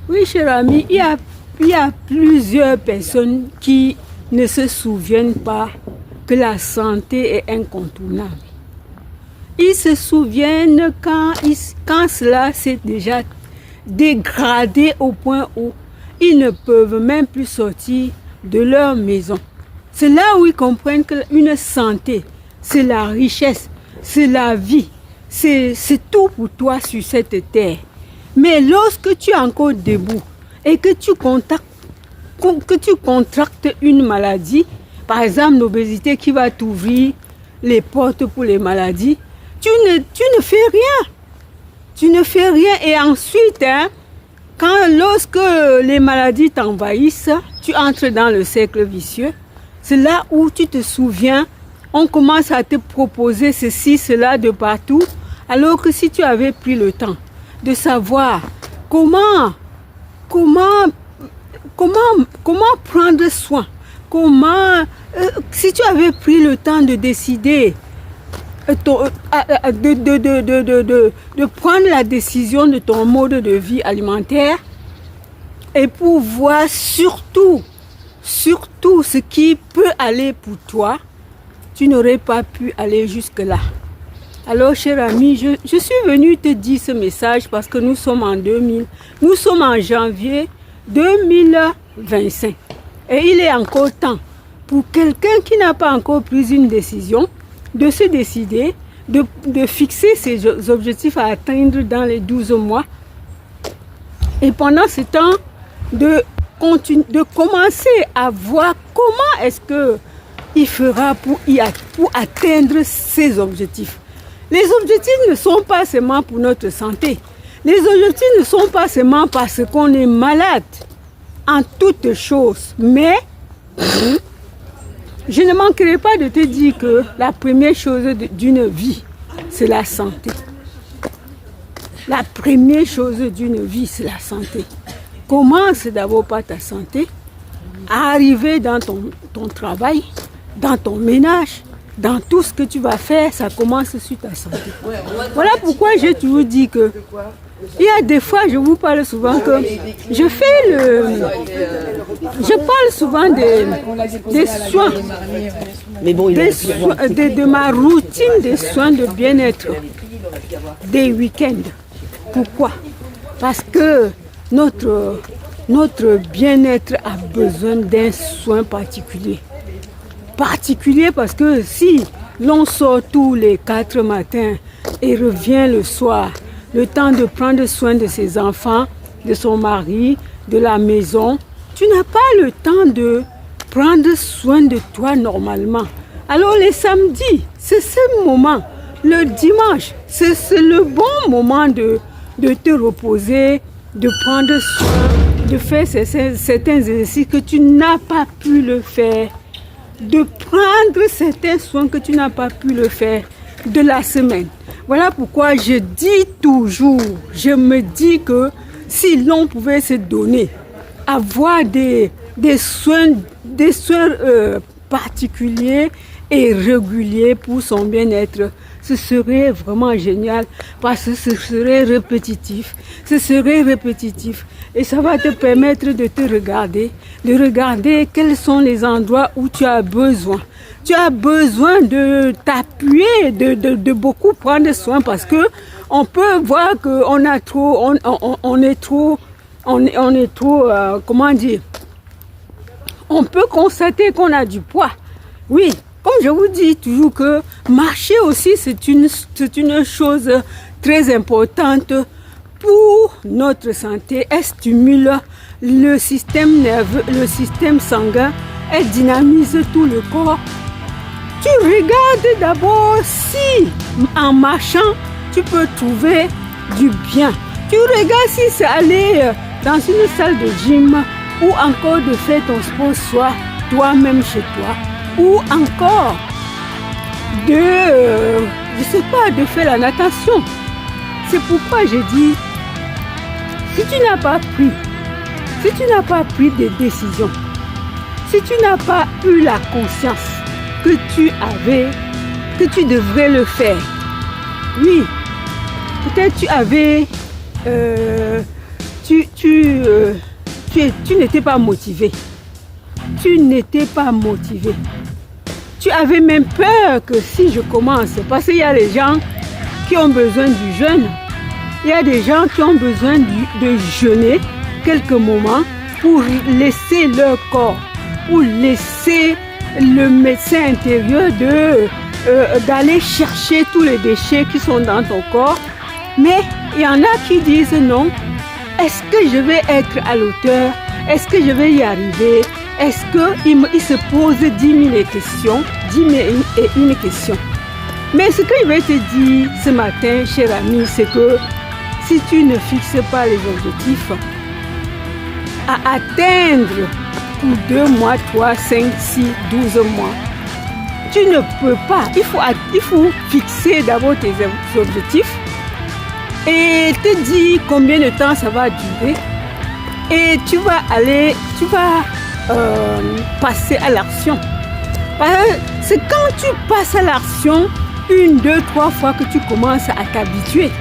Oui, cher ami, il y a plusieurs personnes qui ne se souviennent pas que la santé est incontournable. Ils se souviennent quand cela s'est déjà dégradé au point où ils ne peuvent même plus sortir de leur maison. C'est là où ils comprennent qu'une santé, c'est la richesse, c'est la vie, c'est tout pour toi sur cette terre. Mais lorsque tu es encore debout et que tu contractes une maladie, par exemple l'obésité qui va t'ouvrir les portes pour les maladies, tu ne fais rien. Tu ne fais rien et ensuite, lorsque les maladies t'envahissent, tu entres dans le cercle vicieux. C'est là où tu te souviens, on commence à te proposer ceci, cela de partout, alors que si tu avais pris le temps de savoir comment prendre soin, si tu avais pris le temps de décider, de prendre la décision de ton mode de vie alimentaire et pour voir surtout ce qui peut aller pour toi, tu n'aurais pas pu aller jusque-là. Alors, cher ami, je suis venue te dire ce message parce que nous sommes en janvier 2025. Et il est encore temps pour quelqu'un qui n'a pas encore pris une décision de se décider, de fixer ses objectifs à atteindre dans les 12 mois. Et pendant ce temps, de commencer à voir comment est-ce qu'il fera pour atteindre ses objectifs. Les objectifs ne sont pas seulement pour notre santé. Les objectifs ne sont pas seulement parce qu'on est malade en toutes choses. Mais je ne manquerai pas de te dire que la première chose d'une vie, c'est la santé. La première chose d'une vie, c'est la santé. Commence d'abord par ta santé, à arriver dans ton travail, dans ton ménage, dans tout ce que tu vas faire, ça commence sur ta santé. Voilà pourquoi j'ai toujours dit que il y a des fois, je vous parle souvent que je parle souvent des soins, de ma routine de soins de bien-être des week-ends. Pourquoi? Parce que notre bien-être a besoin d'un soin particulier. Particulier parce que si l'on sort tous les 4 matins et revient le soir, le temps de prendre soin de ses enfants, de son mari, de la maison, tu n'as pas le temps de prendre soin de toi normalement. Alors les samedis, c'est ce moment. Le dimanche, c'est le bon moment de te reposer, de prendre soin, de faire certains exercices que tu n'as pas pu le faire. De prendre certains soins que tu n'as pas pu le faire de la semaine. Voilà pourquoi je dis toujours, je me dis que si l'on pouvait se donner, avoir des soins particuliers et réguliers pour son bien-être, ce serait vraiment génial parce que ce serait répétitif. Et ça va te permettre de te regarder, de regarder quels sont les endroits où tu as besoin. Tu as besoin de t'appuyer, de beaucoup prendre soin parce que on peut voir qu'on a trop, on est trop, comment dire, on peut constater qu'on a du poids. Oui, comme je vous dis toujours que marcher aussi c'est une chose très importante pour notre santé. Elle stimule le système nerveux, le système sanguin, elle dynamise tout le corps. Tu regardes d'abord si en marchant tu peux trouver du bien. Tu regardes si c'est aller dans une salle de gym ou encore de faire ton sport soit toi-même chez toi ou encore de faire la natation. C'est pourquoi je dis, si tu n'as pas pris des décisions, si tu n'as pas eu la conscience que tu devrais le faire, oui, peut-être tu tu n'étais pas motivé. Tu n'étais pas motivé. Tu avais même peur que si je commence, parce qu'il y a des gens qui ont besoin du jeûne, il y a des gens qui ont besoin de jeûner quelques moments pour laisser leur corps, pour laisser le médecin intérieur d'aller chercher tous les déchets qui sont dans ton corps. Mais il y en a qui disent non, est-ce que je vais être à l'auteur? Est-ce que je vais y arriver? Est-ce qu'il se pose 10 000 questions, 10 000 et une question. Mais ce que je vais te dire ce matin, cher ami, c'est que si tu ne fixes pas les objectifs à atteindre pour 2 mois, 3, 5, 6, 12 mois, tu ne peux pas. Il faut fixer d'abord tes objectifs et te dire combien de temps ça va durer. Et tu vas passer à l'action. C'est quand tu passes à l'action 1, 2, 3 fois que tu commences à t'habituer.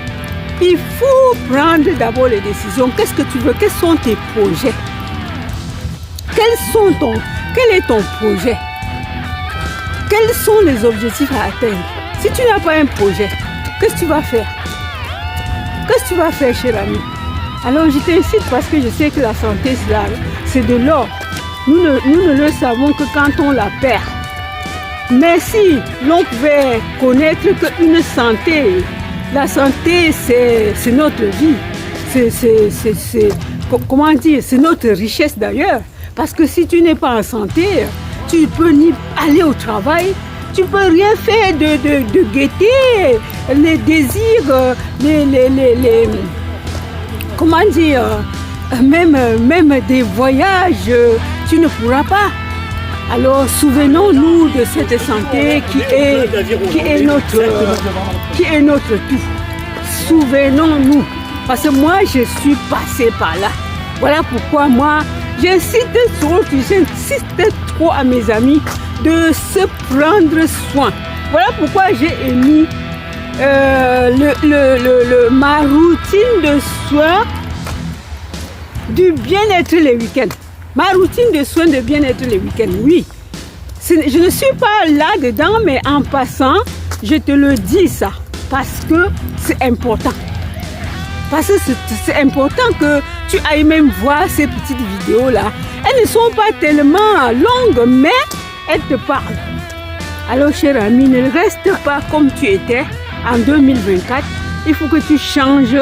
Il faut prendre d'abord les décisions. Qu'est-ce que tu veux? Quels sont tes projets? Quel est ton projet? Quels sont les objectifs à atteindre? Si tu n'as pas un projet, qu'est-ce que tu vas faire? Qu'est-ce que tu vas faire, cher ami? Alors je t'incite parce que je sais que la santé, c'est de l'or. Nous ne le savons que quand on la perd. Mais si l'on pouvait connaître qu'une santé, la santé c'est notre vie, comment dire, c'est notre richesse d'ailleurs. Parce que si tu n'es pas en santé, tu ne peux ni aller au travail, tu ne peux rien faire de guetter les désirs, comment dire, même des voyages, tu ne pourras pas. Alors souvenons-nous de cette santé qui est notre tout. Souvenons-nous. Parce que moi, je suis passée par là. Voilà pourquoi moi, j'insiste trop à mes amis de se prendre soin. Voilà pourquoi j'ai émis ma routine de soins du bien-être les week-ends. Ma routine de soins de bien-être les week-ends, oui. Je ne suis pas là-dedans, mais en passant, je te le dis ça. Parce que c'est important. Parce que c'est important que tu ailles même voir ces petites vidéos-là. Elles ne sont pas tellement longues, mais elles te parlent. Alors, cher ami, ne reste pas comme tu étais en 2024. Il faut que tu changes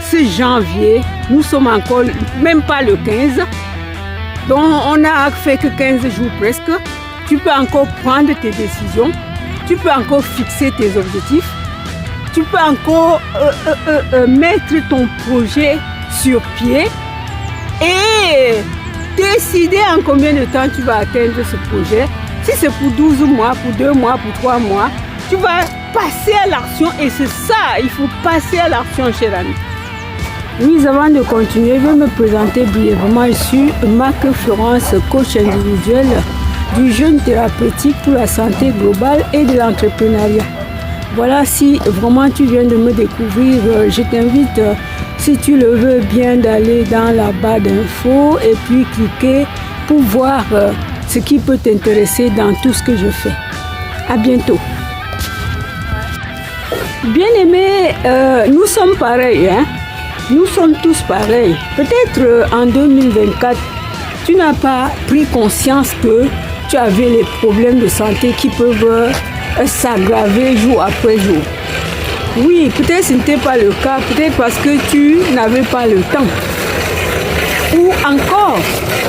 ce janvier. Nous sommes encore, même pas le 15. Donc, on n'a fait que 15 jours presque. Tu peux encore prendre tes décisions. Tu peux encore fixer tes objectifs. Tu peux encore mettre ton projet sur pied et décider en combien de temps tu vas atteindre ce projet. Si c'est pour 12 mois, pour 2 mois, pour 3 mois, tu vas passer à l'action et c'est ça, il faut passer à l'action, cher ami. Oui, avant de continuer, je vais me présenter brièvement. Je suis Marc Florence, coach individuel du jeûne thérapeutique pour la santé globale et de l'entrepreneuriat. Voilà, si vraiment tu viens de me découvrir, je t'invite, si tu le veux bien, d'aller dans la barre d'infos et puis cliquer pour voir ce qui peut t'intéresser dans tout ce que je fais. À bientôt. Bien-aimés, nous sommes pareils, hein? Nous sommes tous pareils. Peut-être en 2024, tu n'as pas pris conscience que tu avais les problèmes de santé qui peuvent s'aggraver jour après jour. Oui, peut-être ce n'était pas le cas, peut-être parce que tu n'avais pas le temps. Ou encore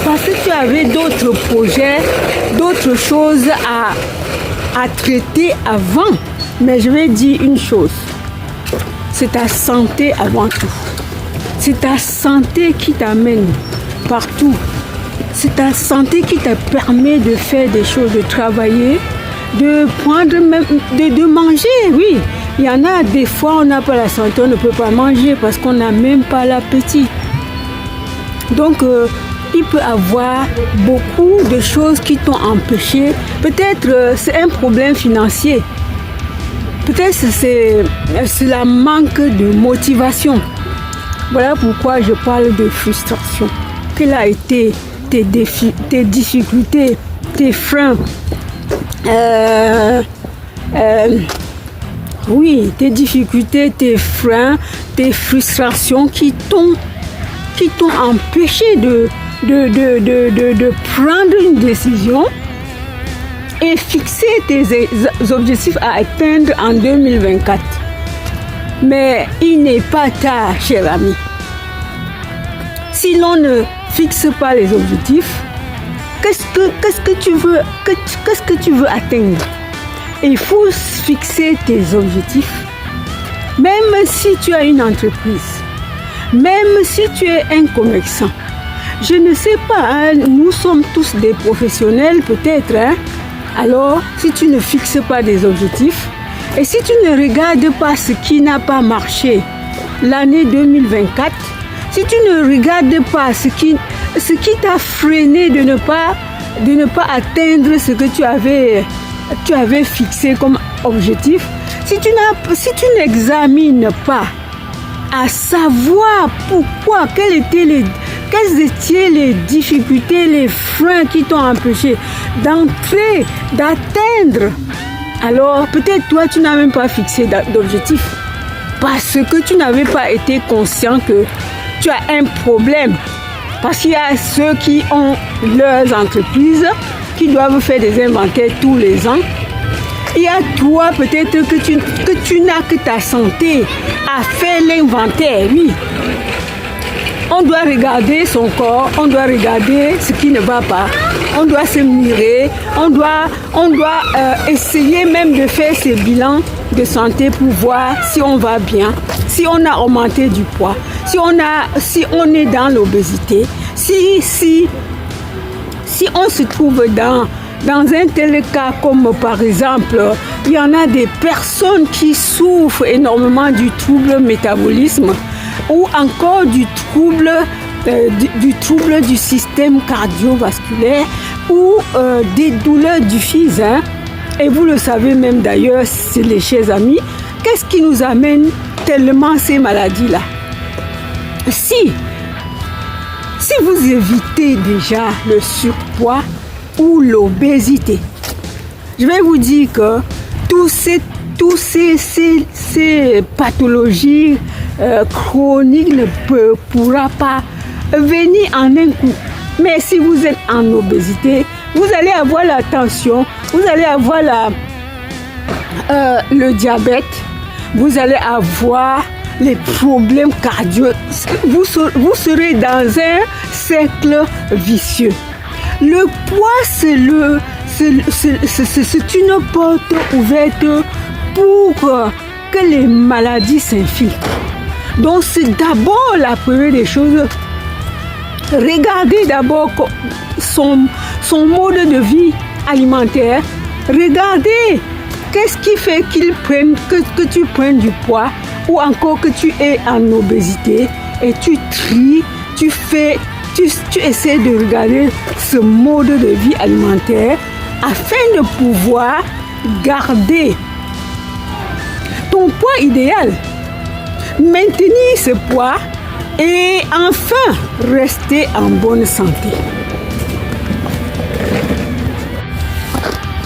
parce que tu avais d'autres projets, d'autres choses à traiter avant. Mais je vais dire une chose, c'est ta santé avant tout. C'est ta santé qui t'amène partout. C'est ta santé qui te permet de faire des choses, de travailler, de prendre même, de manger, oui. Il y en a des fois, on n'a pas la santé, on ne peut pas manger parce qu'on n'a même pas l'appétit. Donc, il peut y avoir beaucoup de choses qui t'ont empêché. Peut-être c'est un problème financier. Peut-être c'est la manque de motivation. Voilà pourquoi je parle de frustration. Quelles ont été tes défis, tes difficultés, tes freins, oui, tes difficultés, tes freins, tes frustrations qui t'ont empêché de prendre une décision et fixer tes objectifs à atteindre en 2024. Mais il n'est pas tard, cher ami. Si l'on ne fixe pas les objectifs, qu'est-ce que tu veux atteindre? Il faut fixer tes objectifs. Même si tu as une entreprise, même si tu es un commerçant, je ne sais pas, hein, nous sommes tous des professionnels peut-être. Hein? Alors, si tu ne fixes pas des objectifs, et si tu ne regardes pas ce qui n'a pas marché l'année 2024, si tu ne regardes pas ce qui t'a freiné de ne pas atteindre ce que tu avais fixé comme objectif, si tu n'examines pas à savoir pourquoi, quelles étaient les difficultés, les freins qui t'ont empêché d'entrer, d'atteindre, alors peut-être toi tu n'as même pas fixé d'objectif parce que tu n'avais pas été conscient que tu as un problème. Parce qu'il y a ceux qui ont leurs entreprises, qui doivent faire des inventaires tous les ans. Il y a toi peut-être que tu n'as que ta santé à faire l'inventaire, oui. On doit regarder son corps, on doit regarder ce qui ne va pas, on doit se mirer, on doit essayer même de faire ses bilans de santé pour voir si on va bien, si on a augmenté du poids, si on est dans l'obésité, si on se trouve dans un tel cas comme par exemple, il y en a des personnes qui souffrent énormément du trouble métabolisme ou encore du trouble du système cardiovasculaire ou des douleurs du fils. Hein. Et vous le savez même d'ailleurs, les chers amis, qu'est-ce qui nous amène tellement ces maladies-là? Si vous évitez déjà le surpoids ou l'obésité, je vais vous dire que tous ces pathologies chroniques ne pourra pas venir en un coup. Mais si vous êtes en obésité, vous allez avoir la tension, vous allez avoir le diabète, vous allez avoir les problèmes cardio. Vous serez dans un cercle vicieux. Le poids, c'est une porte ouverte pour que les maladies s'infiltrent. Donc c'est d'abord la première des choses. Regardez d'abord son mode de vie alimentaire. Regardez qu'est-ce qui fait que tu prennes du poids ou encore que tu es en obésité et tu tries, tu essaies de regarder ce mode de vie alimentaire afin de pouvoir garder ton poids idéal, maintenir ce poids et enfin rester en bonne santé.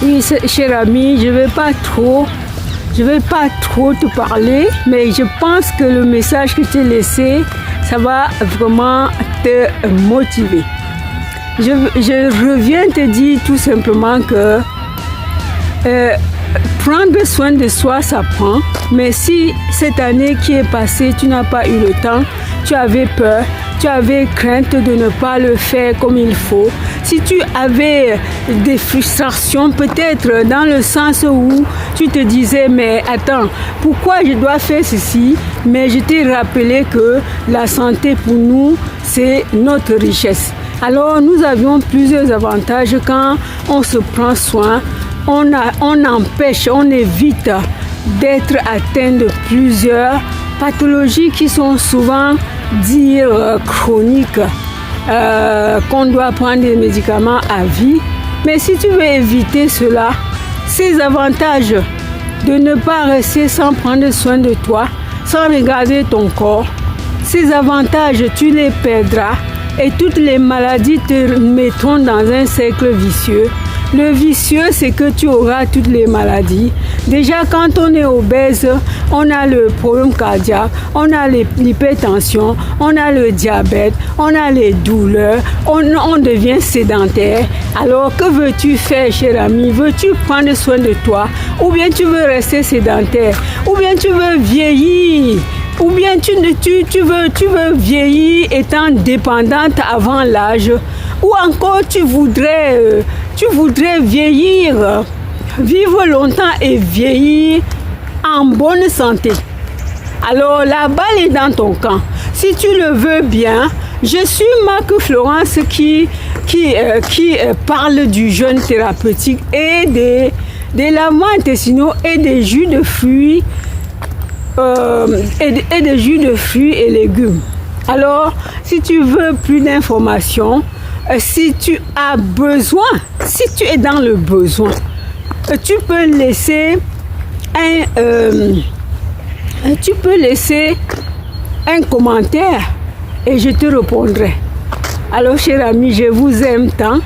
Oui, cher ami, je vais pas trop te parler, mais je pense que le message que je t'ai laissé, ça va vraiment te motiver. Je reviens te dire tout simplement que prendre soin de soi, ça prend. Mais si cette année qui est passée, tu n'as pas eu le temps, tu avais peur, tu avais crainte de ne pas le faire comme il faut, si tu avais des frustrations, peut-être dans le sens où tu te disais, mais attends, pourquoi je dois faire ceci? Mais je t'ai rappelé que la santé pour nous, c'est notre richesse. Alors nous avions plusieurs avantages quand on se prend soin, on empêche, on évite d'être atteint de plusieurs pathologies qui sont souvent dites chroniques, qu'on doit prendre des médicaments à vie. Mais si tu veux éviter cela, ces avantages de ne pas rester sans prendre soin de toi, sans regarder ton corps, ces avantages, tu les perdras et toutes les maladies te mettront dans un cercle vicieux. Le vicieux, c'est que tu auras toutes les maladies. Déjà, quand on est obèse, on a le problème cardiaque, on a l'hypertension, on a le diabète, on a les douleurs, on devient sédentaire. Alors, que veux-tu faire, cher ami? Veux-tu prendre soin de toi? Ou bien tu veux rester sédentaire? Ou bien tu veux vieillir? Ou bien tu veux vieillir étant dépendante avant l'âge? Ou encore tu voudrais vieillir, vivre longtemps et vieillir en bonne santé. Alors la balle est dans ton camp. Si tu le veux bien, je suis Marc Florence qui parle du jeûne thérapeutique et des lavements intestinaux et des jus de fruits et des jus de fruits et légumes. Alors, si tu veux plus d'informations, si tu as besoin, si tu es dans le besoin, tu peux laisser un commentaire et je te répondrai. Alors, chers amis, je vous aime tant.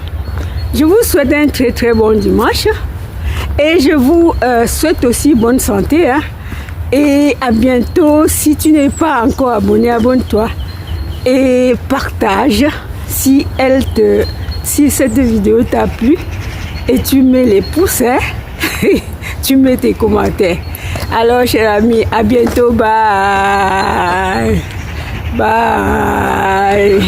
Je vous souhaite un très très bon dimanche et je vous souhaite aussi bonne santé. Et à bientôt. Si tu n'es pas encore abonné, abonne-toi et partage si cette vidéo t'a plu et tu mets les pouces, tu mets tes commentaires. Alors, chers amis, à bientôt. Bye. Bye.